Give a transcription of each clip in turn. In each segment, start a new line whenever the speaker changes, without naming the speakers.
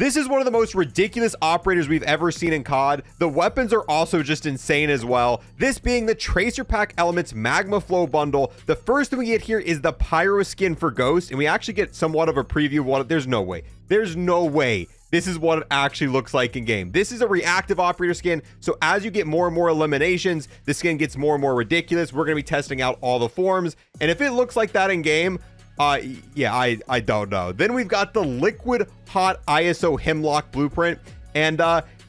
This is one of the most ridiculous operators we've ever seen in COD. The weapons are also just insane as well. This being the Tracer Pack Elements Magaflow bundle. The first thing we get here is the Pyro skin for Ghost, and we actually get somewhat of a preview of what. There's no way. There's no way. This is what it actually looks like in game. This is a reactive operator skin, so as you get more and more eliminations, the skin gets more and more ridiculous. We're going to be testing out all the forms, and if it looks like that in game, yeah, I don't know. Then we've got the Liquid Hot ISO Hemlock blueprint, and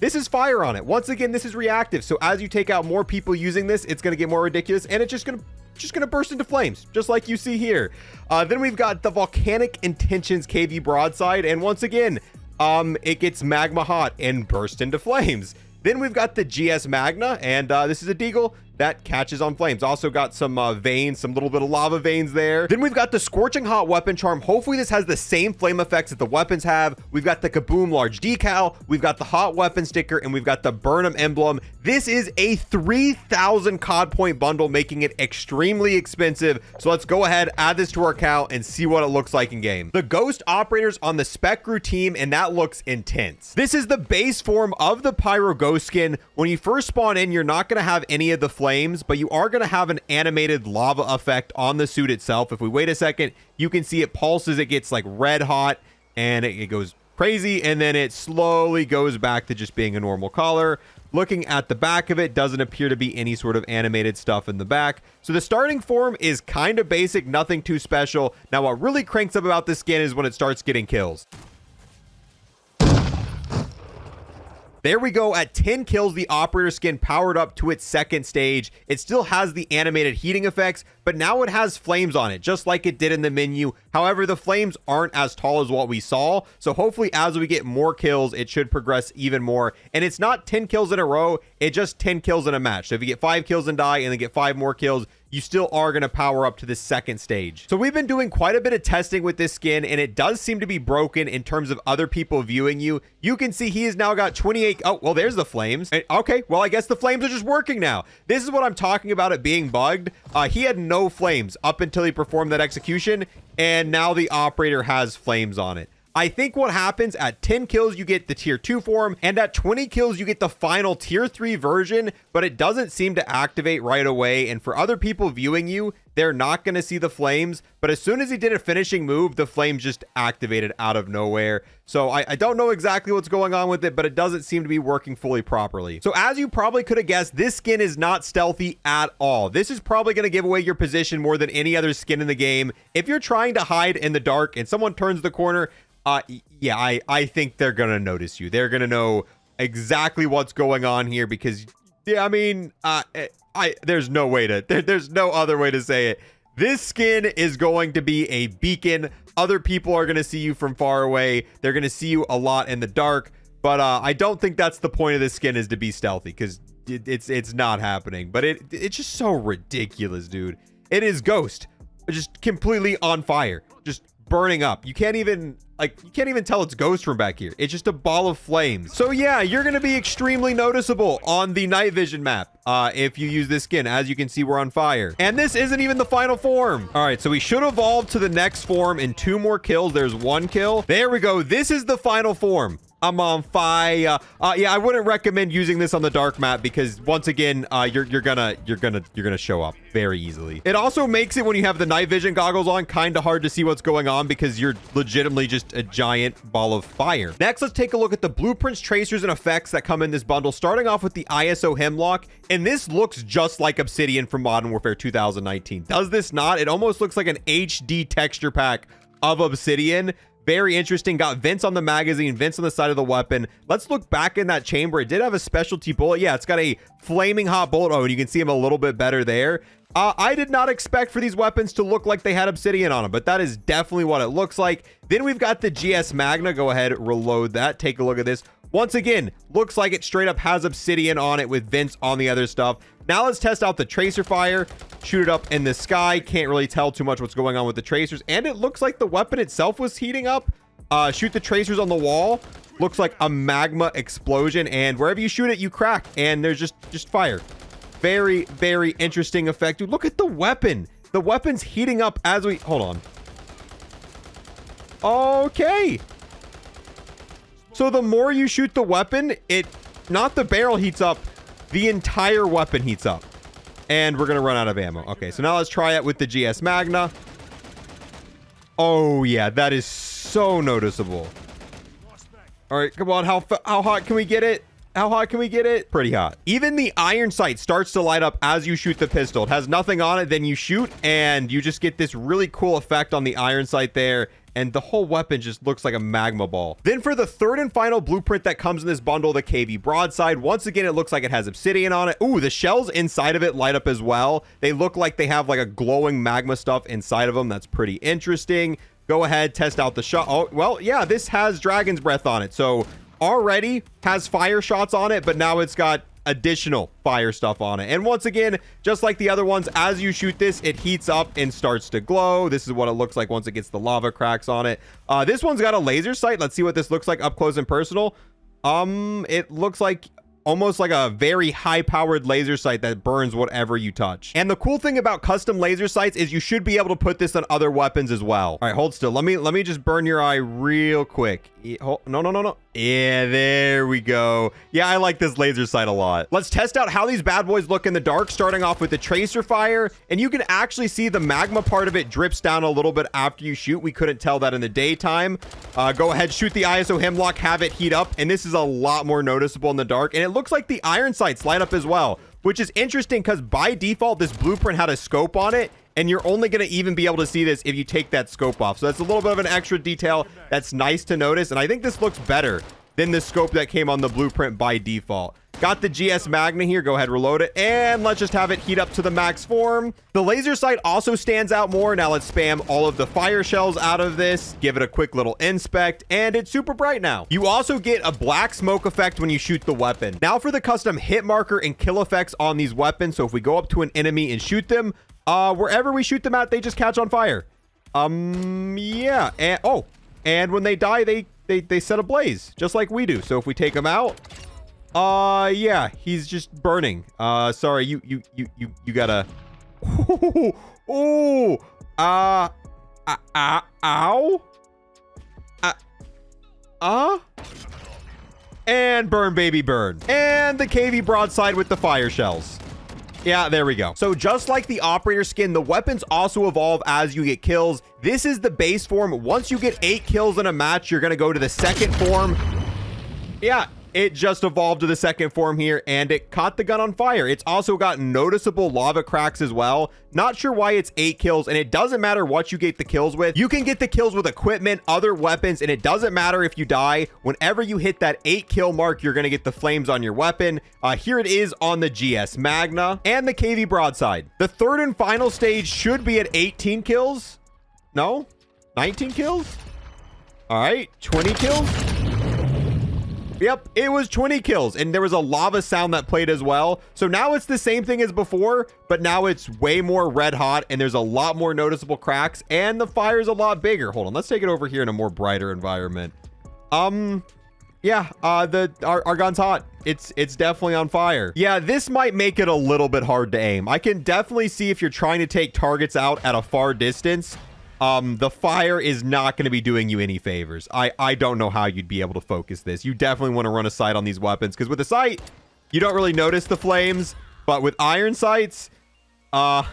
this is fire on it. Once again, this is reactive, so as you take out more people using this, it's going to get more ridiculous, and it's just going to burst into flames, just like you see here. Then we've got the Volcanic Intentions KV broadside, and once again, it gets magma hot and burst into flames. Then we've got the GS Magna, and this is a deagle that catches on flames. Also got some veins, some little bit of lava veins there. Then we've got the Scorching Hot Weapon Charm. Hopefully this has the same flame effects that the weapons have. We've got the Kaboom Large Decal, we've got the Hot Weapon Sticker, and we've got the Burnham Emblem. This is a 3,000 COD point bundle, making it extremely expensive. So let's go ahead, add this to our account, and see what it looks like in game. The Ghost Operators on the Spec Crew team, and that looks intense. This is the base form of the Pyro Ghost skin. When you first spawn in, you're not going to have any of the flames, but you are going to have an animated lava effect on the suit itself. If we wait a second, you can see it pulses, it gets like red hot, and it goes crazy, and then it slowly goes back to just being a normal color. Looking at the back of it, doesn't appear to be any sort of animated stuff in the back. So the starting form is kind of basic, nothing too special. Now what really cranks up about this skin is when it starts getting kills. There we go. At 10 kills, the operator skin powered up to its second stage. It still has the animated heating effects, but now it has flames on it, just like it did in the menu. However, the flames aren't as tall as what we saw, so hopefully as we get more kills, it should progress even more. And it's not 10 kills in a row, it's just 10 kills in a match. So if you get 5 kills and die and then get 5 more kills, you still are going to power up to the second stage. So we've been doing quite a bit of testing with this skin, and it does seem to be broken in terms of other people viewing you. You can see he has now got 28. Oh, well, there's the flames. Okay, well, I guess the flames are just working now. This is what I'm talking about it being bugged. He had no flames up until he performed that execution, and now the operator has flames on it. I think what happens at 10 kills, you get the tier 2 form, and at 20 kills, you get the final tier 3 version, but it doesn't seem to activate right away. And for other people viewing you, they're not going to see the flames, but as soon as he did a finishing move, the flames just activated out of nowhere. So I don't know exactly what's going on with it, but it doesn't seem to be working fully properly. So as you probably could have guessed, this skin is not stealthy at all. This is probably going to give away your position more than any other skin in the game. If you're trying to hide in the dark and someone turns the corner, yeah, I think they're gonna notice you. They're gonna know exactly what's going on here because, yeah, I mean, there's no way to, there's no other way to say it. This skin is going to be a beacon. Other people are gonna see you from far away. They're gonna see you a lot in the dark, but I don't think that's the point of this skin, is to be stealthy, because it's not happening. But it's just so ridiculous, dude. It is Ghost, just completely on fire, just burning up. You can't even tell it's Ghost from back here. It's just a ball of flames. So yeah, you're going to be extremely noticeable on the night vision map if you use this skin. As you can see, we're on fire. And this isn't even the final form. All right, so we should evolve to the next form in 2 more kills. There's 1 kill. There we go. This is the final form. I'm on fire. Yeah, I wouldn't recommend using this on the dark map because once again, you're gonna show up very easily. It also makes it, when you have the night vision goggles on, kind of hard to see what's going on because you're legitimately just a giant ball of fire. Next, let's take a look at the blueprints, tracers, and effects that come in this bundle, starting off with the ISO Hemlock. And this looks just like Obsidian from Modern Warfare 2019. Does this not? It almost looks like an HD texture pack of Obsidian. Very interesting. Got vents on the magazine, vents on the side of the weapon. Let's look back in that chamber. It did have a specialty bullet. Yeah, it's got a flaming hot bullet. Oh, and you can see him a little bit better there. I did not expect for these weapons to look like they had Obsidian on them, but that is definitely what it looks like. Then we've got the GS Magna. Go ahead, reload that. Take a look at this. Once again, looks like it straight up has Obsidian on it with vents on the other stuff. Now let's test out the tracer fire. Shoot it up in the sky. Can't really tell too much what's going on with the tracers. And it looks like the weapon itself was heating up. Shoot the tracers on the wall. Looks like a magma explosion. And wherever you shoot it, you crack. And there's just fire. Very, very interesting effect. Dude, look at the weapon. The weapon's heating up as we... Hold on. Okay. So the more you shoot the weapon, not the barrel heats up, the entire weapon heats up. And we're going to run out of ammo. Okay, so now let's try it with the GS Magna. Oh, yeah, that is so noticeable. All right, come on. How hot can we get it? How hot can we get it? Pretty hot. Even the iron sight starts to light up as you shoot the pistol. It has nothing on it, then you shoot, and you just get this really cool effect on the iron sight there. And the whole weapon just looks like a magma ball. Then for the third and final blueprint that comes in this bundle, the KV broadside. Once again, it looks like it has obsidian on it. Ooh, the shells inside of it light up as well. They look like they have like a glowing magma stuff inside of them. That's pretty interesting. Go ahead, test out the shot. Oh, well, yeah, this has dragon's breath on it. So already has fire shots on it, but now it's got additional fire stuff on it. And once again, just like the other ones, as you shoot this, it heats up and starts to glow. This is what it looks like once it gets the lava cracks on it. This one's got a laser sight. Let's see what this looks like up close and personal. It looks like almost like a very high-powered laser sight that burns whatever you touch. And the cool thing about custom laser sights is you should be able to put this on other weapons as well. All right, hold still. Let me just burn your eye real quick. No. Yeah, there we go. Yeah, I like this laser sight a lot. Let's test out how these bad boys look in the dark, starting off with the tracer fire. And you can actually see the magma part of it drips down a little bit after you shoot. We couldn't tell that in the daytime. Go ahead, shoot the ISO hemlock, have it heat up. And this is a lot more noticeable in the dark. And it looks like the iron sights light up as well, which is interesting because by default, this blueprint had a scope on it. And you're only going to even be able to see this if you take that scope off. So that's a little bit of an extra detail that's nice to notice. And I think this looks better than the scope that came on the blueprint by default. Got the GS Magna here. Go ahead, reload it. And let's just have it heat up to the max form. The laser sight also stands out more. Now let's spam all of the fire shells out of this. Give it a quick little inspect. And it's super bright now. You also get a black smoke effect when you shoot the weapon. Now for the custom hit marker and kill effects on these weapons. So if we go up to an enemy and shoot them, wherever we shoot them at, they just catch on fire. Yeah. And when they die, they set ablaze, just like we do. So if we take them out, yeah, he's just burning. Sorry, you gotta. Ow. And burn, baby, burn. And the KV broadside with the fire shells. Yeah, there we go. So just like the operator skin, the weapons also evolve as you get kills. This is the base form. Once you get 8 kills in a match, you're going to go to the second form. Yeah, it just evolved to the second form here, and it caught the gun on fire. It's also got noticeable lava cracks as well. Not sure why it's 8 kills, and it doesn't matter what you get the kills with. You can get the kills with equipment, other weapons, and it doesn't matter if you die. Whenever you hit that 8 kill mark, you're going to get the flames on your weapon. Here it is on the GS Magna and the KV broadside. The third and final stage should be at 18 kills. No? 19 kills? All right, 20 kills? Yep, it was 20 kills, and there was a lava sound that played as well. So now it's the same thing as before, but now it's way more red hot, and there's a lot more noticeable cracks, and the fire is a lot bigger. Hold on, let's take it over here in a more brighter environment. Yeah, our gun's hot. It's definitely on fire. Yeah, this might make it a little bit hard to aim. I can definitely see if you're trying to take targets out at a far distance, the fire is not going to be doing you any favors. I don't know how you'd be able to focus this. You definitely want to run a sight on these weapons, because with a sight, you don't really notice the flames, but with iron sights, no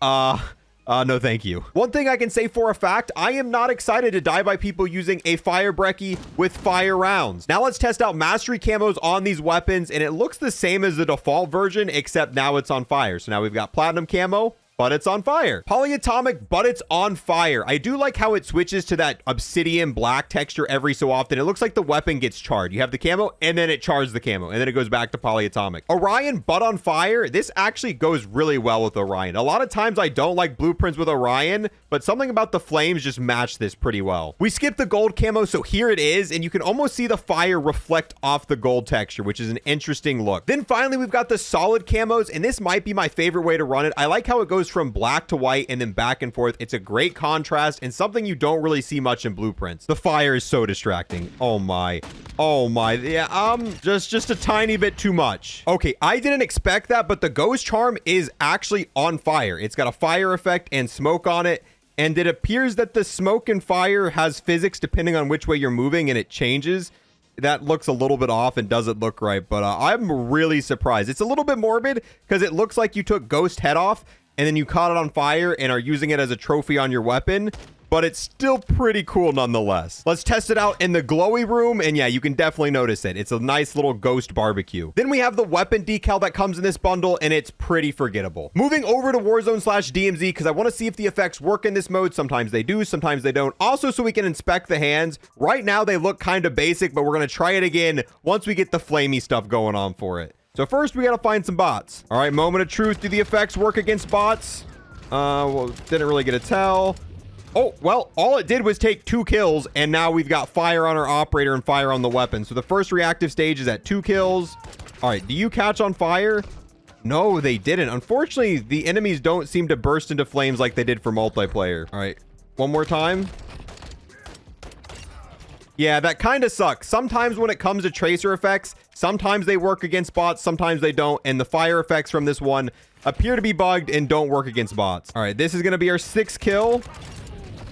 thank you. One thing I can say for a fact, I am not excited to die by people using a fire brecci with fire rounds. Now let's test out mastery camos on these weapons, and it looks the same as the default version, except now it's on fire. So now we've got platinum camo, but it's on fire. Polyatomic, but it's on fire. I do like how it switches to that obsidian black texture every so often. It looks like the weapon gets charred. You have the camo, and then it chars the camo, and then it goes back to polyatomic. Orion, but on fire. This actually goes really well with Orion. A lot of times I don't like blueprints with Orion, but something about the flames just match this pretty well. We skipped the gold camo, so here it is, and you can almost see the fire reflect off the gold texture, which is an interesting look. Then finally, we've got the solid camos, and this might be my favorite way to run it. I like how it goes from black to white and then back and forth. It's a great contrast and something you don't really see much in blueprints. The fire is so distracting. Oh my. Yeah, just a tiny bit too much. Okay, I didn't expect that, but the ghost charm is actually on fire. It's got a fire effect and smoke on it, and it appears that the smoke and fire has physics depending on which way you're moving, and it changes. that looks a little bit off and doesn't look right, but I'm really surprised. It's a little bit morbid because it looks like you took Ghost head off and then you caught it on fire and are using it as a trophy on your weapon, but it's still pretty cool nonetheless. Let's test it out in the glowy room, and yeah, you can definitely notice it. It's a nice little ghost barbecue. Then we have the weapon decal that comes in this bundle, and it's pretty forgettable. Moving over to Warzone/DMZ, because I want to see if the effects work in this mode. Sometimes they do, sometimes they don't. Also, so we can inspect the hands. Right now, they look kind of basic, but we're going to try it again once we get the flamey stuff going on for it. So first, we got to find some bots. All right, moment of truth. Do the effects work against bots? Well, didn't really get a tell. Oh, well, all it did was take 2 kills, and now we've got fire on our operator and fire on the weapon. So the first reactive stage is at 2 kills. All right, do you catch on fire? No, they didn't. Unfortunately, the enemies don't seem to burst into flames like they did for multiplayer. All right, one more time. Yeah, that kind of sucks. Sometimes when it comes to tracer effects, sometimes they work against bots, sometimes they don't, and the fire effects from this one appear to be bugged and don't work against bots. All right, this is going to be our 6th kill.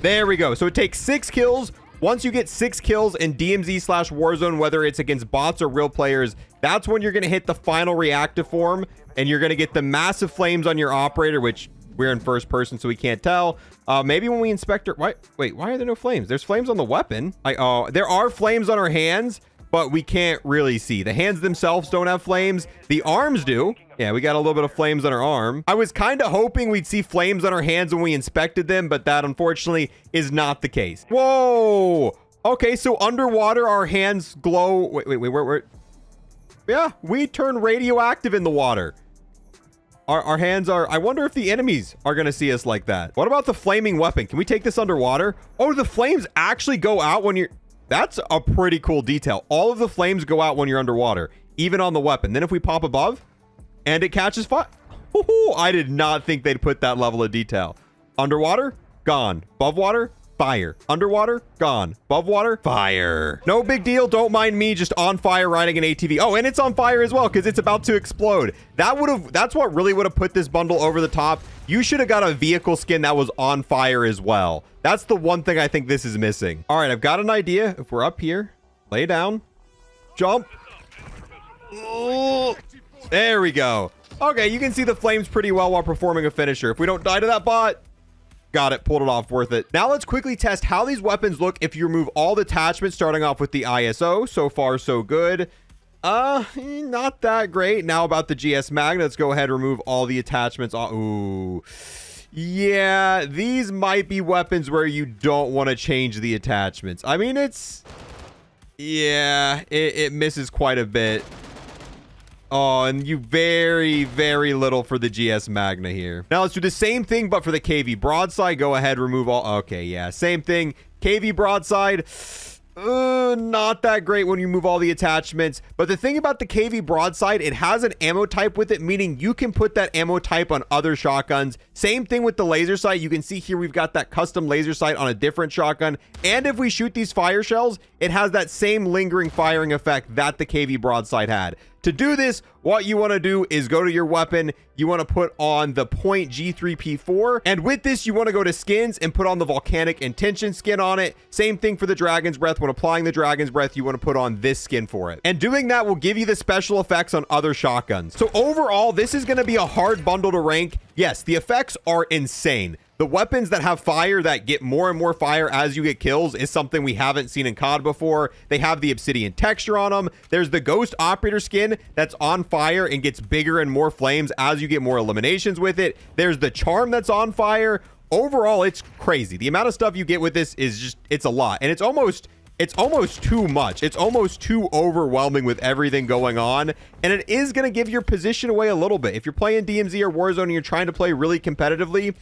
There we go. So it takes 6 kills. Once you get 6 kills in DMZ/Warzone, whether it's against bots or real players, that's when you're going to hit the final reactive form, and you're going to get the massive flames on your operator, which we're in first person, so we can't tell. Maybe when we inspect her... Wait, why are there no flames? There's flames on the weapon. There are flames on our hands, but we can't really see. The hands themselves don't have flames. The arms do. Yeah, we got a little bit of flames on our arm. I was kind of hoping we'd see flames on our hands when we inspected them, but that unfortunately is not the case. Whoa! Okay, so underwater, our hands glow. Wait, where? Yeah, we turn radioactive in the water. Our hands are... I wonder if the enemies are going to see us like that. What about the flaming weapon? Can we take this underwater? Oh, the flames actually go out when you're... That's a pretty cool detail. All of the flames go out when you're underwater, even on the weapon. Then if we pop above and it catches fire... I did not think they'd put that level of detail. Underwater, gone. Above water, fire. Underwater, gone. Above water, fire. No big deal. Don't mind me just on fire riding an ATV. Oh, and it's on fire as well because it's about to explode. That's what really would have put this bundle over the top. You should have got a vehicle skin that was on fire as well. That's the one thing I think this is missing. All right, I've got an idea. If we're up here, lay down, jump. Oh, there we go. Okay, you can see the flames pretty well while performing a finisher. If we don't die to that bot, got it, pulled it off, worth it. Now let's quickly test how these weapons look if you remove all the attachments, starting off with the ISO. So far, so good. Not that great. Now about the GS Magna, let's go ahead and remove all the attachments. Ooh. Yeah, these might be weapons where you don't want to change the attachments. I mean, it misses quite a bit. Oh, and you very, very little for the GS Magna here. Now let's do the same thing, but for the KV Broadside. Go ahead, remove all. Okay, yeah, same thing. KV Broadside. Not that great when you move all the attachments. But the thing about the KV Broadside, it has an ammo type with it, meaning you can put that ammo type on other shotguns. Same thing with the laser sight. You can see here we've got that custom laser sight on a different shotgun. And if we shoot these fire shells, it has that same lingering firing effect that the KV Broadside had. To do this, what you want to do is go to your weapon. You want to put on the Point G3P4. And with this, you want to go to skins and put on the Volcanic Intention skin on it. Same thing for the Dragon's Breath. When applying the Dragon's Breath, you want to put on this skin for it. And doing that will give you the special effects on other shotguns. So overall, this is going to be a hard bundle to rank. Yes, the effects are insane. The weapons that have fire that get more and more fire as you get kills is something we haven't seen in COD before. They have the Obsidian texture on them. There's the Ghost Operator skin that's on fire and gets bigger and more flames as you get more eliminations with it. There's the Charm that's on fire. Overall, it's crazy. The amount of stuff you get with this is just, it's a lot. And it's almost too much. It's almost too overwhelming with everything going on. And it is going to give your position away a little bit. If you're playing DMZ or Warzone and you're trying to play really competitively,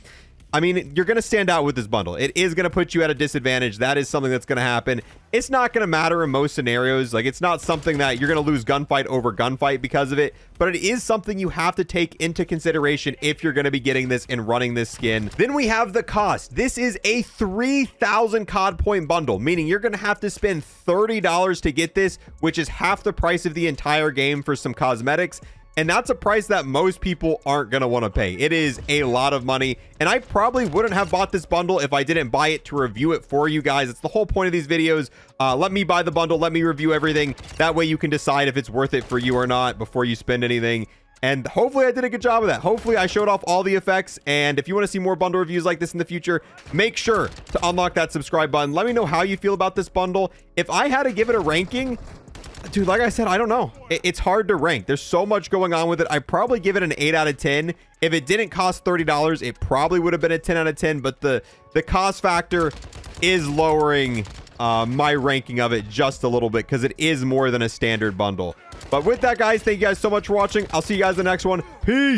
I mean, you're going to stand out with this bundle. It is going to put you at a disadvantage. That is something that's going to happen. It's not going to matter in most scenarios. Like, it's not something that you're going to lose gunfight over gunfight because of it, but it is something you have to take into consideration if you're going to be getting this and running this skin. Then we have the cost. This is a 3,000 COD point bundle, meaning you're going to have to spend $30 to get this, which is half the price of the entire game for some cosmetics. And that's a price that most people aren't going to want to pay. It is a lot of money. And I probably wouldn't have bought this bundle if I didn't buy it to review it for you guys. It's the whole point of these videos. Let me buy the bundle. Let me review everything. That way you can decide if it's worth it for you or not before you spend anything. And hopefully I did a good job of that. Hopefully I showed off all the effects. And if you want to see more bundle reviews like this in the future, make sure to unlock that subscribe button. Let me know how you feel about this bundle. If I had to give it a ranking, dude, like I said, I don't know. It's hard to rank. There's so much going on with it. I probably give it an 8 out of 10. If it didn't cost $30, it probably would have been a 10 out of 10. But the cost factor is lowering my ranking of it just a little bit because it is more than a standard bundle. But with that, guys, thank you guys so much for watching. I'll see you guys in the next one. Peace.